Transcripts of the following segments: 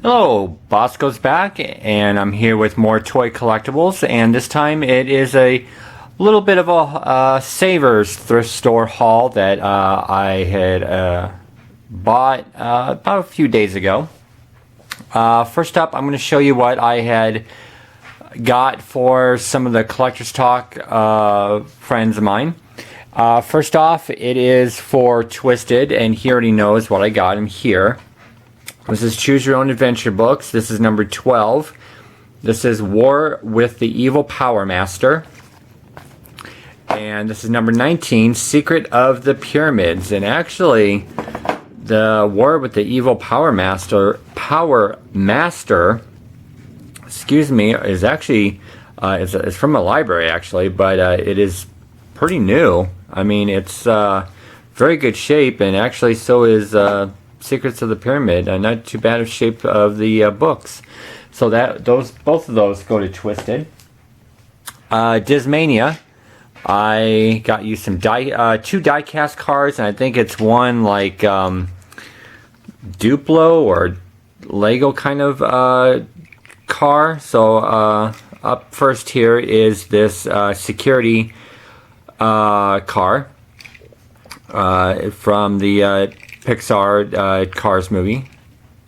Hello, Bosko's back, and I'm here with more toy collectibles, and this time it is a little bit of a Savers thrift store haul that I had bought about a few days ago. First up, I'm going to show you what I had got for some of the Collector's Talk friends of mine. First off, it is for Twisted, and he already knows what I got him here. This is Choose Your Own Adventure books. This is number 12. This is War with the Evil Power Master. And this is number 19, Secret of the Pyramids. And actually, the War with the Evil Power Master, excuse me, is actually, it's from a library actually, but it is pretty new. I mean, it's very good shape, and actually so is Secrets of the Pyramid. Not too bad of shape of the books. So that both of those go to Twisted. Dismania, I got you some two die-cast cards, and I think it's one like Duplo or Lego kind of car. So up first here is this security car from the Pixar Cars movie.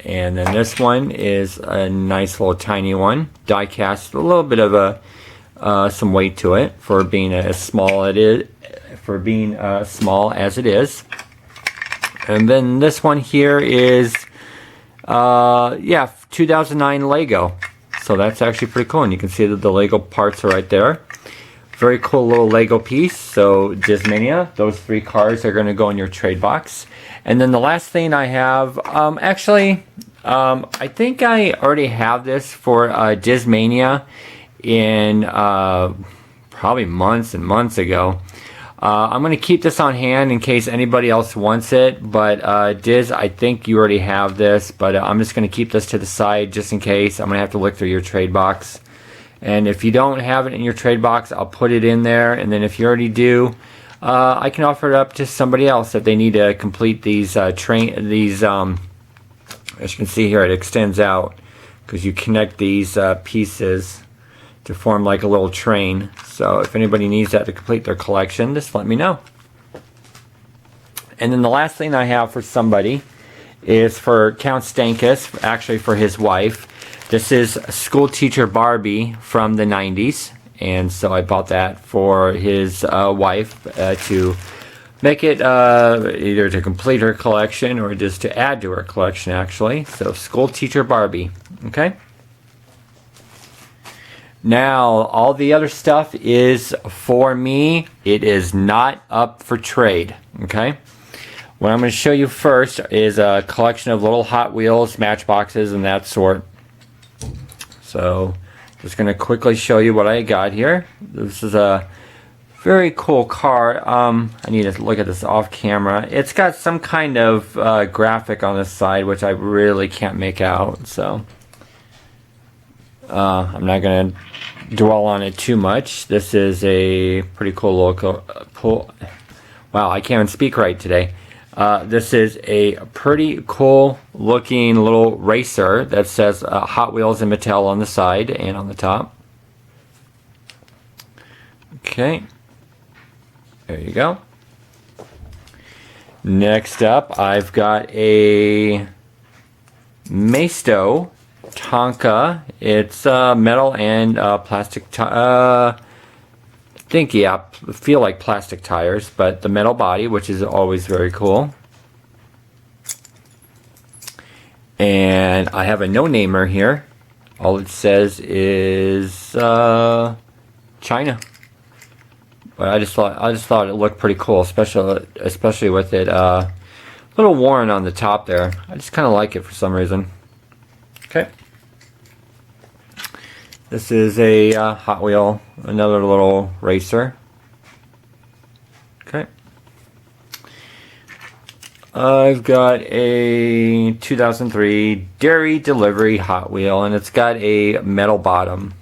And then this one is a nice little tiny one, die cast, a little bit of a some weight to it for being as small as it is. And then this one here is 2009 Lego. So that's actually pretty cool, and you can see that the Lego parts are right there. Very cool little Lego piece. So Dismania, those three cards are going to go in your trade box. And then the last thing I have, I think I already have this for Dismania in probably months and months ago. I'm going to keep this on hand in case anybody else wants it, but Diz, I think you already have this, but I'm just going to keep this to the side just in case. I'm going to have to look through your trade box. And if you don't have it in your trade box, I'll put it in there, and then if you already do, I can offer it up to somebody else if they need to complete these as you can see here, it extends out because you connect these pieces to form like a little train. So if anybody needs that to complete their collection, just let me know. And then the last thing I have for somebody is for Count Stankus, actually for his wife. This is School Teacher Barbie from the 90s. And so I bought that for his wife to make it either to complete her collection or just to add to her collection, actually. So School Teacher Barbie. Okay. Now, all the other stuff is for me. It is not up for trade. Okay. What I'm going to show you first is a collection of little Hot Wheels, Matchboxes, and that sort. So just going to quickly show you what I got here. This is a very cool car. I need to look at this off camera. It's got some kind of graphic on the side, which I really can't make out. So I'm not going to dwell on it too much. This is a pretty cool local. Wow, I can't even speak right today. This is a pretty cool looking little racer that says Hot Wheels and Mattel on the side and on the top. Okay, there you go. Next up, I've got a Maisto Tonka. It's metal and plastic. Feel like plastic tires, but the metal body, which is always very cool. And I have a no-namer here. All it says is China. But I just thought it looked pretty cool, especially with it a little worn on the top there. I just kind of like it for some reason. Okay. This is a Hot Wheel, another little racer. Okay. I've got a 2003 Dairy Delivery Hot Wheel, and it's got a metal bottom.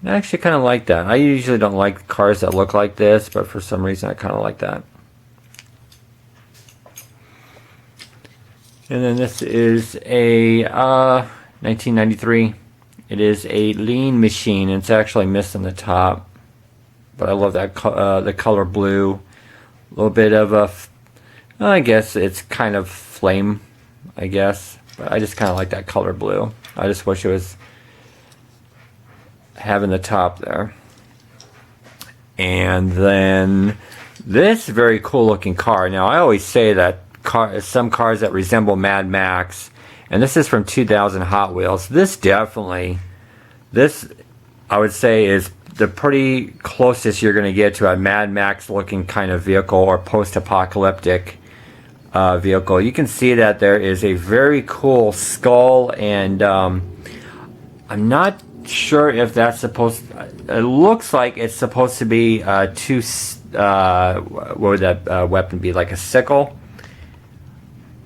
And I actually kind of like that. I usually don't like cars that look like this, but for some reason I kind of like that. And then this is a 1993. It is a lean machine. It's actually missing the top, but I love that the color blue. A little bit of a, I guess it's kind of flame, I guess, but I just kind of like that color blue. I just wish it was having the top there. And then this very cool looking car. Now I always say that some cars that resemble Mad Max, and this is from 2000 Hot Wheels. This definitely, this I would say is the pretty closest you're going to get to a Mad Max looking kind of vehicle or post-apocalyptic vehicle. You can see that there is a very cool skull, and I'm not sure if that's supposed, it looks like it's supposed to be what would that weapon be, like a sickle,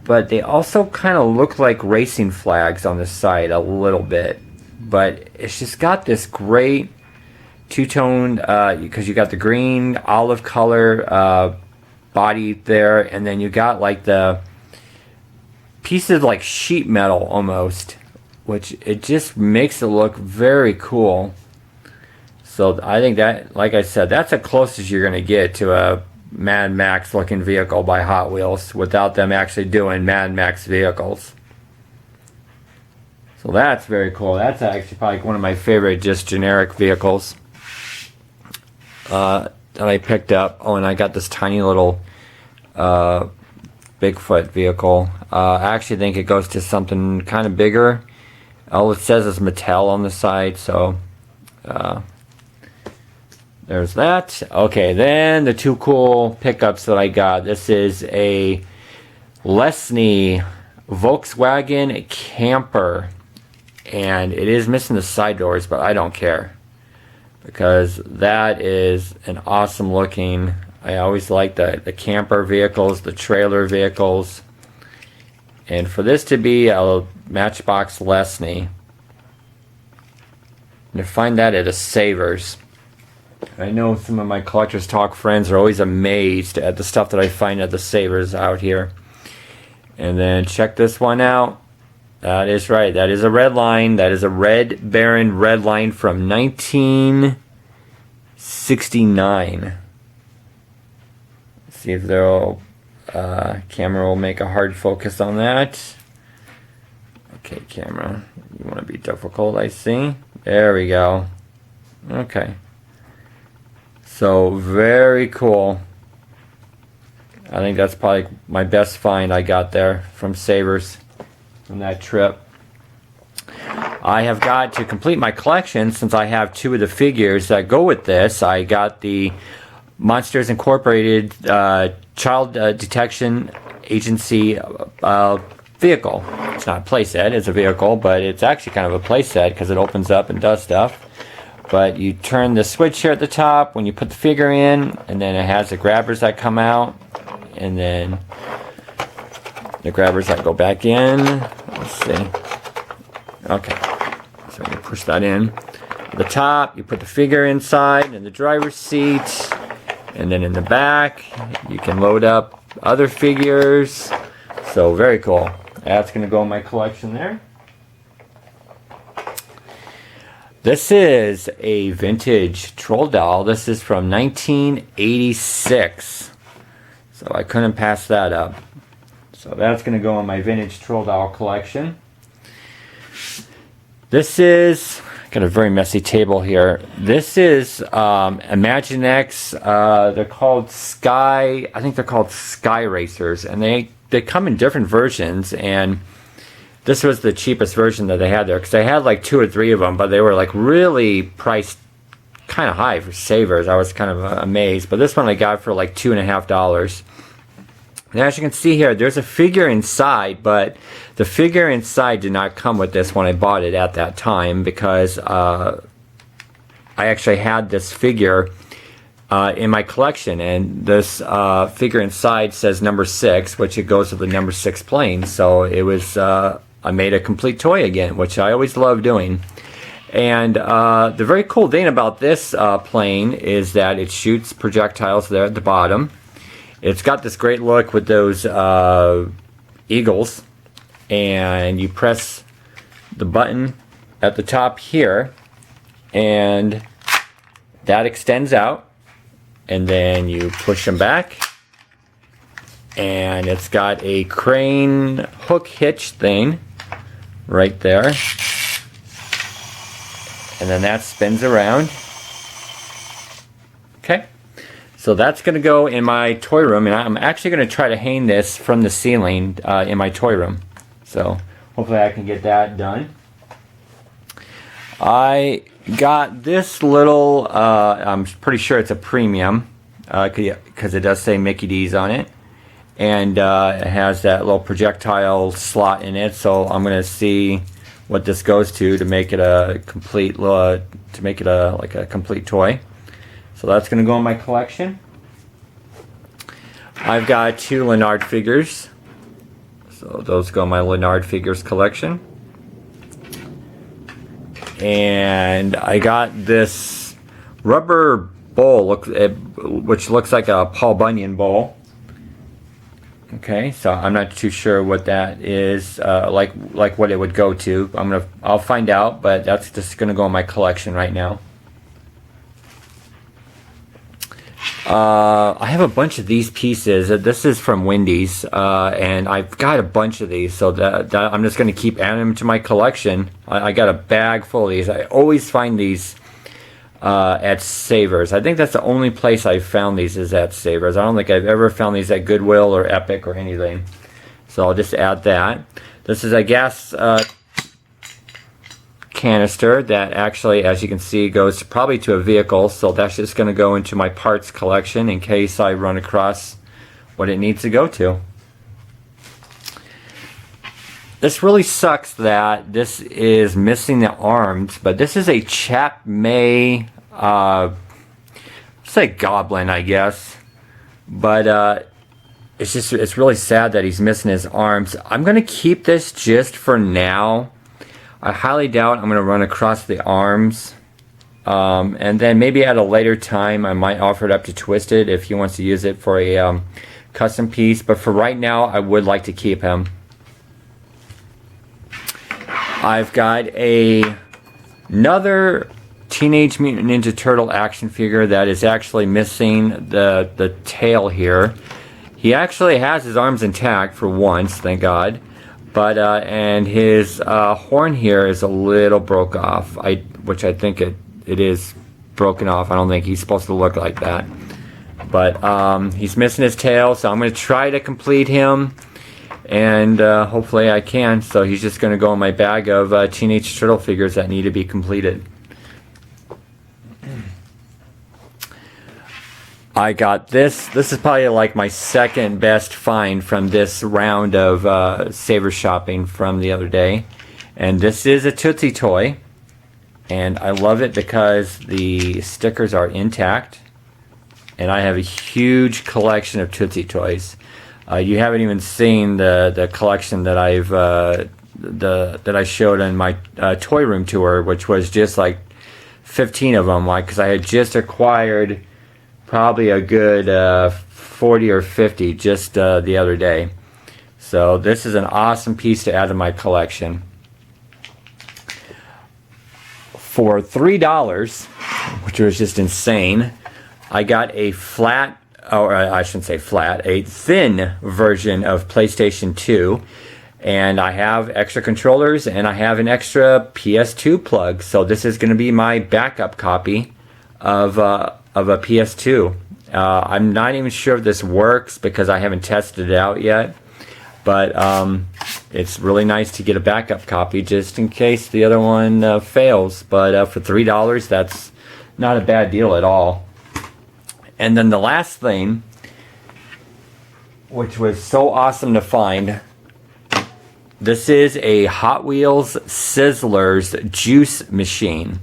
but they also kind of look like racing flags on the side a little bit. But it's just got this great two-tone, because you got the green olive color body there, and then you got like the pieces like sheet metal almost, which it just makes it look very cool. So I think that, like I said, that's the closest you're going to get to a Mad Max looking vehicle by Hot Wheels without them actually doing Mad Max vehicles. So that's very cool. That's actually probably one of my favorite just generic vehicles that I picked up. Oh, and I got this tiny little Bigfoot vehicle. I actually think it goes to something kind of bigger. All it says is Mattel on the side, so there's that. Okay, then the two cool pickups that I got. This is a Lesney Volkswagen camper, and it is missing the side doors, but I don't care because that is an awesome looking. I always like the camper vehicles, the trailer vehicles. And for this to be a Matchbox Lesney, you find that at a Savers. I know some of my Collectors Talk friends are always amazed at the stuff that I find at the Savers out here. And then check this one out. That is right. That is a red line. That is a Red Baron red line from 1969. Let's see if they'll... camera will make a hard focus on that. Okay, camera, you want to be difficult, I see. There we go. Okay. So, very cool. I think that's probably my best find I got there from Savers from that trip. I have got to complete my collection since I have two of the figures that go with this. I got the Monsters Incorporated Child Detection Agency vehicle. It's not a playset, it's a vehicle, but it's actually kind of a playset because it opens up and does stuff. But you turn the switch here at the top when you put the figure in, and then it has the grabbers that come out, and then the grabbers that go back in. Let's see. Okay, so you push that in. At the top, you put the figure inside in the driver's seat. And then in the back, you can load up other figures. So very cool. That's going to go in my collection there. This is a vintage troll doll. This is from 1986. So I couldn't pass that up. So that's going to go in my vintage troll doll collection. This is... got a very messy table here. This is Imaginext. They're called Sky. I think they're called Sky Racers, and they come in different versions. And this was the cheapest version that they had there because they had like 2 or 3 of them, but they were like really priced kind of high for Savers. I was kind of amazed, but this one I got for like $2.50. And as you can see here, there's a figure inside, but the figure inside did not come with this when I bought it at that time because I actually had this figure in my collection, and this figure inside says number 6, which it goes with the number 6 plane. So it was I made a complete toy again, which I always love doing. And the very cool thing about this plane is that it shoots projectiles there at the bottom. It's got this great look with those eagles and you press the button at the top here, and that extends out, and then you push them back, and it's got a crane hook hitch thing right there, and then that spins around. Okay, so that's going to go in my toy room, and I'm actually going to try to hang this from the ceiling in my toy room. So hopefully I can get that done. I got this little, I'm pretty sure it's a premium, because it does say Mickey D's on it. And it has that little projectile slot in it, so I'm going to see what this goes to make it a complete, like a complete toy. So that's going to go in my collection. I've got 2 Leonard figures. So those go in my Leonard figures collection. And I got this rubber bowl, which looks like a Paul Bunyan bowl. Okay, so I'm not too sure what that is, like what it would go to. I'll find out, but that's just going to go in my collection right now. I have a bunch of these pieces. This is from Wendy's, and I've got a bunch of these, so that I'm just going to keep adding them to my collection. I got a bag full of these. I always find these at Savers. I think that's the only place I've found these is at Savers. I don't think I've ever found these at Goodwill or Epic or anything. So I'll just add that. This is a gas canister that actually, as you can see, goes probably to a vehicle, so that's just going to go into my parts collection in case I run across what it needs to go to. This really sucks that this is missing the arms, but this is a Chap May, say goblin, I guess, but it's really sad that he's missing his arms. I'm going to keep this just for now. I highly doubt I'm going to run across the arms. And then maybe at a later time I might offer it up to Twisted if he wants to use it for a custom piece. But for right now, I would like to keep him. I've got another Teenage Mutant Ninja Turtle action figure that is actually missing the tail here. He actually has his arms intact for once, thank God. But and his horn here is a little broke off, which I think it is broken off. I don't think he's supposed to look like that. But he's missing his tail, so I'm going to try to complete him, and hopefully I can. So he's just going to go in my bag of Teenage Turtle figures that need to be completed. I got this. This is probably like my second best find from this round of Saver shopping from the other day. And this is a Tootsie toy. And I love it because the stickers are intact. And I have a huge collection of Tootsie toys. You haven't even seen the collection that that I showed in my toy room tour, which was just like 15 of them. Because I had just acquired probably a good 40 or 50 just the other day. So this is an awesome piece to add to my collection. For $3, which was just insane, I got a flat, or I shouldn't say flat, a thin version of PlayStation 2. And I have extra controllers, and I have an extra PS2 plug. So this is going to be my backup copy of a PS2. I'm not even sure if this works because I haven't tested it out yet, but it's really nice to get a backup copy just in case the other one fails. But for $3, that's not a bad deal at all. And then the last thing, which was so awesome to find, this is a Hot Wheels Sizzlers juice machine.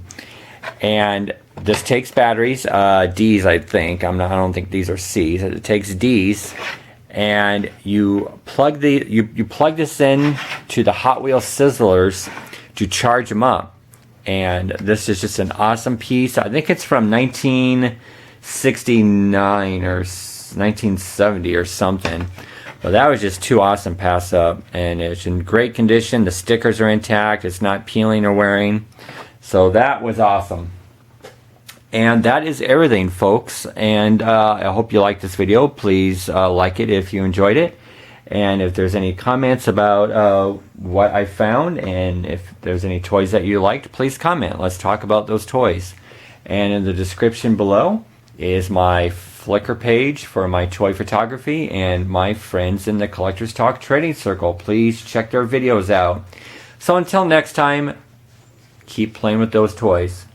And this takes batteries, D's I think. I don't think these are C's. It takes D's, and you plug you plug this in to the Hot Wheels Sizzlers to charge them up. And this is just an awesome piece. I think it's from 1969 or 1970 or something. But that was just too awesome pass up, and it's in great condition. The stickers are intact. It's not peeling or wearing. So that was awesome. And that is everything, folks. And I hope you liked this video. Please like it if you enjoyed it. And if there's any comments about what I found, and if there's any toys that you liked, please comment. Let's talk about those toys. And in the description below is my Flickr page for my toy photography and my friends in the Collectors Talk Trading Circle. Please check their videos out. So until next time, keep playing with those toys.